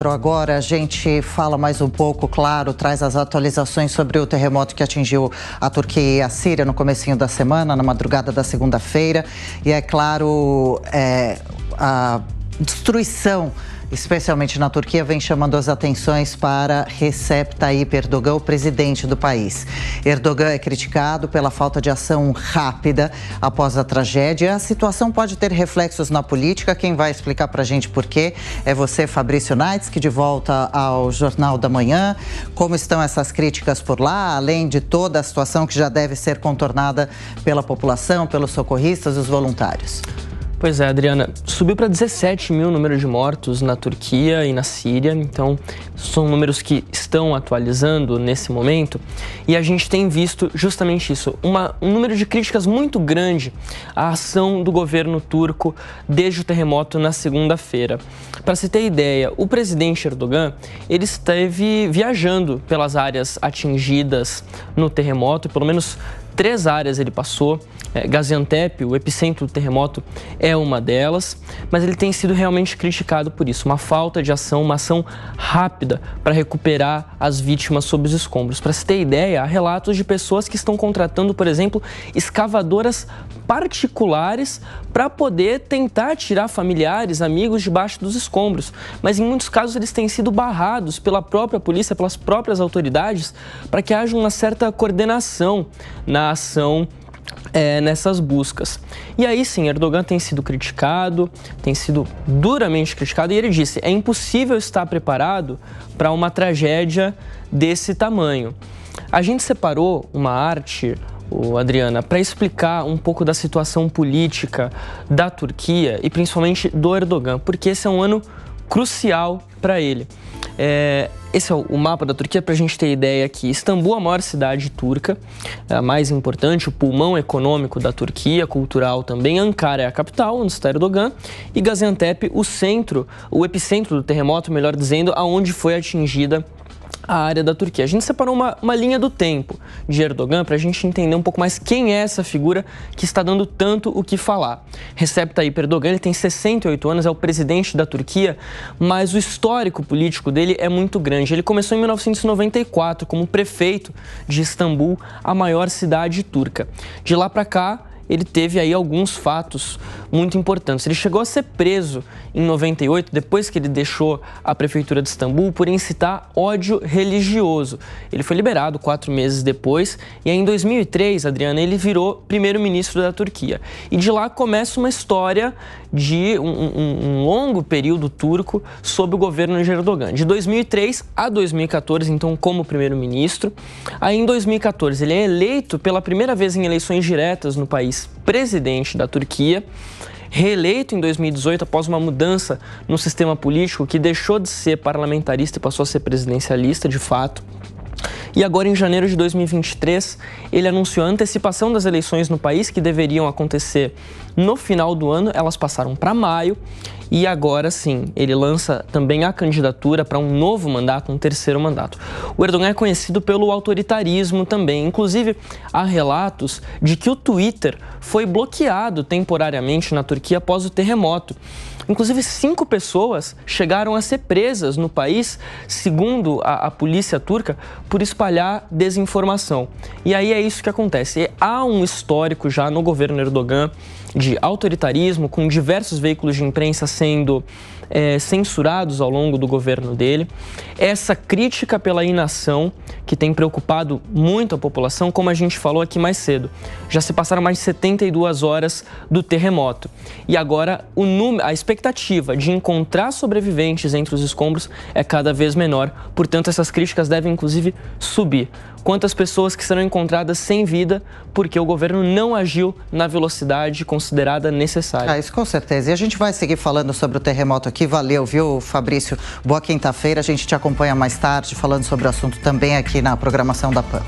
Agora a gente fala mais um pouco, claro, traz as atualizações sobre o terremoto que atingiu a Turquia e a Síria no comecinho da semana, na madrugada da segunda-feira. E é claro, a destruição, especialmente na Turquia, vem chamando as atenções para Recep Tayyip Erdogan, o presidente do país. Erdogan é criticado pela falta de ação rápida após a tragédia. A situação pode ter reflexos na política. Quem vai explicar para a gente por quê é você, Fabrício Naits, que de volta ao Jornal da Manhã. Como estão essas críticas por lá, além de toda a situação que já deve ser contornada pela população, pelos socorristas e os voluntários? Pois é, Adriana, subiu para 17 mil o número de mortos na Turquia e na Síria, então são números que estão atualizando nesse momento e a gente tem visto justamente isso, um número de críticas muito grande à ação do governo turco desde o terremoto na segunda-feira. Para se ter ideia, o presidente Erdogan, ele esteve viajando pelas áreas atingidas no terremoto, pelo menos 3 áreas ele passou. Gaziantep, o epicentro do terremoto, é uma delas, mas ele tem sido realmente criticado por isso, uma falta de ação, uma ação rápida para recuperar as vítimas sob os escombros. Para se ter ideia, há relatos de pessoas que estão contratando, por exemplo, escavadoras particulares para poder tentar tirar familiares, amigos debaixo dos escombros, mas em muitos casos eles têm sido barrados pela própria polícia, pelas próprias autoridades, para que haja uma certa coordenação na ação nessas buscas. E aí sim, Erdogan tem sido criticado, tem sido duramente criticado, e ele disse, é impossível estar preparado para uma tragédia desse tamanho. A gente separou uma arte, Adriana, para explicar um pouco da situação política da Turquia e principalmente do Erdogan, porque esse é um ano crucial para ele. Esse é o mapa da Turquia, para a gente ter ideia aqui. Istambul, a maior cidade turca, a mais importante, o pulmão econômico da Turquia, cultural também. Ankara é a capital, onde está Erdogan. E Gaziantep, o epicentro do terremoto, melhor dizendo, aonde foi atingida a área da Turquia. A gente separou uma linha do tempo de Erdogan para a gente entender um pouco mais quem é essa figura que está dando tanto o que falar. Recep Tayyip Erdogan, ele tem 68 anos, é o presidente da Turquia, mas o histórico político dele é muito grande. Ele começou em 1994 como prefeito de Istambul, a maior cidade turca. De lá para cá, ele teve aí alguns fatos muito importantes. Ele chegou a ser preso em 98, depois que ele deixou a prefeitura de Istambul, por incitar ódio religioso. Ele foi liberado 4 meses depois e aí em 2003, Adriana, ele virou primeiro-ministro da Turquia. E de lá começa uma história de um longo período turco sob o governo de Erdogan. De 2003 a 2014, então, como primeiro-ministro. Aí em 2014 ele é eleito pela primeira vez em eleições diretas no país, presidente da Turquia, reeleito em 2018 após uma mudança no sistema político que deixou de ser parlamentarista e passou a ser presidencialista de fato. E agora, em janeiro de 2023, ele anunciou a antecipação das eleições no país, que deveriam acontecer no final do ano. Elas passaram para maio e agora sim, ele lança também a candidatura para um novo mandato, um terceiro mandato. O Erdogan é conhecido pelo autoritarismo também. Inclusive, há relatos de que o Twitter foi bloqueado temporariamente na Turquia após o terremoto. Inclusive, 5 pessoas chegaram a ser presas no país, segundo a polícia turca, por espalhar desinformação. E aí é isso que acontece. Há um histórico já no governo Erdogan de autoritarismo, com diversos veículos de imprensa sendo censurados ao longo do governo dele. Essa crítica pela inação, que tem preocupado muito a população, como a gente falou aqui mais cedo. Já se passaram mais de 72 horas do terremoto. E agora a expectativa de encontrar sobreviventes entre os escombros é cada vez menor. Portanto, essas críticas devem, inclusive, subir. Quantas pessoas que serão encontradas sem vida porque o governo não agiu na velocidade considerada necessária. Isso com certeza. E a gente vai seguir falando sobre o terremoto aqui. Valeu, viu, Fabrício? Boa quinta-feira. A gente te acompanha mais tarde falando sobre o assunto também aqui na programação da PAN.